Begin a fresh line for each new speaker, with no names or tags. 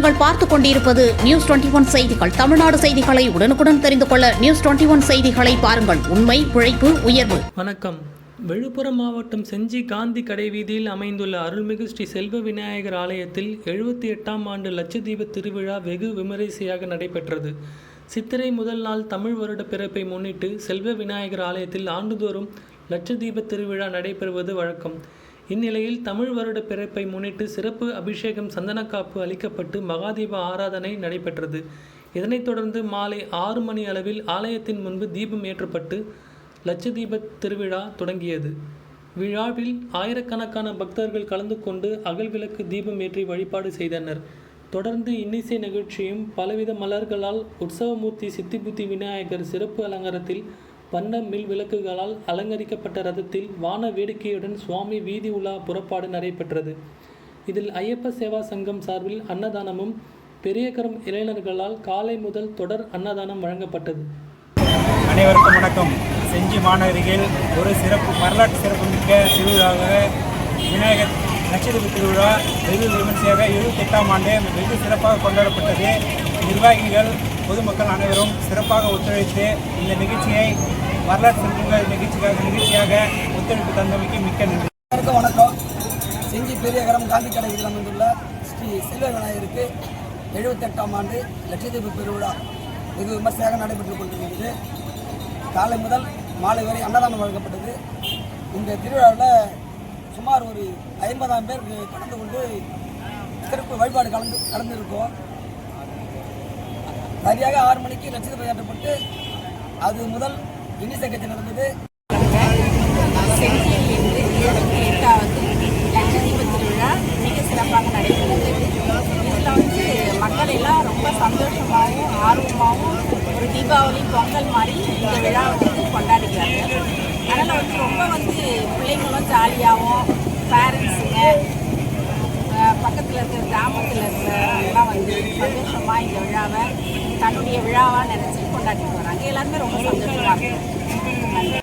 நீங்கள் பார்த்துக் கொண்டிருப்பது நியூஸ் 21 செய்திகள். தமிழ்நாடு செய்திகளை உடனுக்குடன் தெரிந்து கொள்ள நியூஸ் 21 செய்திகளை பாருங்கள். உண்மை, உழைப்பு, உயர்வு.
வணக்கம். விழுப்புரம் மாவட்டம் செஞ்சி காந்தி கடைவீதியில் அமைந்துள்ள அருள்மிகு ஸ்ரீ செல்வ விநாயகர் ஆலயத்தில் 78ஆம் ஆண்டு லட்சதீப திருவிழா வெகு விமரிசையாக நடைபெற்றது. சித்திரை முதல் நாள் தமிழ் வருட பிறப்பை முன்னிட்டு செல்வ விநாயகர் ஆலயத்தில் ஆண்டுதோறும் லட்சதீப திருவிழா நடைபெறுவது வழக்கம். இந்நிலையில் தமிழ் வருட பிறப்பை முன்னிட்டு சிறப்பு அபிஷேகம், சந்தனக்காப்பு அளிக்கப்பட்டு மகாதீப ஆராதனை நடைபெற்றது. இதனைத் தொடர்ந்து மாலை 6 மணி அளவில் ஆலயத்தின் முன்பு தீபம் ஏற்றப்பட்டு லட்சதீப திருவிழா தொடங்கியது. விழாவில் ஆயிரக்கணக்கான பக்தர்கள் கலந்து கொண்டு அகல் விளக்கு தீபம் ஏற்றி வழிபாடு செய்தனர். தொடர்ந்து இன்னிசை நிகழ்ச்சியும் பலவித மலர்களால் உற்சவமூர்த்தி சித்திபுத்தி விநாயகர் சிறப்பு அலங்காரத்தில் வண்ண மில் விளக்குகளால் அலங்கரிக்கப்பட்ட ரதத்தில் வான வேடிக்கையுடன் சுவாமி வீதி உலா புறப்பாடு நடைபெற்றது. இதில் ஐயப்ப சேவா சங்கம் சார்பில் அன்னதானமும், பெரியகரம் இளைஞர்களால் காலை முதல் தொடர் அன்னதானம் வழங்கப்பட்டது.
அனைவருக்கும் வணக்கம். செஞ்சி மாநகரில் ஒரு வரலாற்று சிறப்புமிக்க திருவிழாவாக விநாயகர் லட்சதீப திருவிழா வெகு விமர்சையாக 78ஆம் ஆண்டு வெகு சிறப்பாக கொண்டாடப்பட்டது. நிர்வாகிகள், பொதுமக்கள் அனைவரும் சிறப்பாக ஒத்துழைத்து இந்த நிகழ்ச்சியை வரலாற்று சிறப்புமிக்க நிகழ்ச்சியாக ஒத்துழைப்பு தந்தமைக்கு மிக்க நன்றி.
அனைவருக்கும் வணக்கம். செஞ்சி பெரியகரம் காந்தி கடையில் அமைந்துள்ள ஸ்ரீ செல்வ விநாயகருக்கு 78ஆம் ஆண்டு லட்சதீப திருவிழா வெகு விமர்சையாக நடைபெற்றுக் கொண்டிருக்கிறது. காலை முதல் மாலை வரை அன்னதானம் வழங்கப்பட்டது. இந்த திருவிழாவில் சுமார் ஒரு 50,000 பேர் கலந்து கொண்டு சிறப்பு வழிபாடு கலந்துருக்கோம். சரியாக 6 மணிக்கு லட்சதீபம் ஏற்றப்பட்டு அது முதல் இன்னிசை கட்சி நடந்தது.
செஞ்சியிலிருந்து 78வது லட்சதீப திருவிழா மிக சிறப்பாக நடைபெறுகிறது. இதில் மக்கள் எல்லாம் ரொம்ப சந்தோஷமாகவும் ஆர்வமாகவும் ஒரு தீபாவளி, பொங்கல் மாதிரி இந்த விழாவை கொண்டாடுகிறாங்க. அதனால் ரொம்ப பிள்ளைங்களும் ஜாலியாகவும், பேரண்ட்ஸுங்க, பக்கத்தில் இருக்கிற கிராமத்தில் இருக்கிறவங்களாம் சந்தோஷமாக இந்த விழாவை தன்னுடைய விழாவாக நினச்சி கொண்டாடிட்டு வராங்க. எல்லாருமே ரொம்ப சந்தோஷமாக இருக்கும்.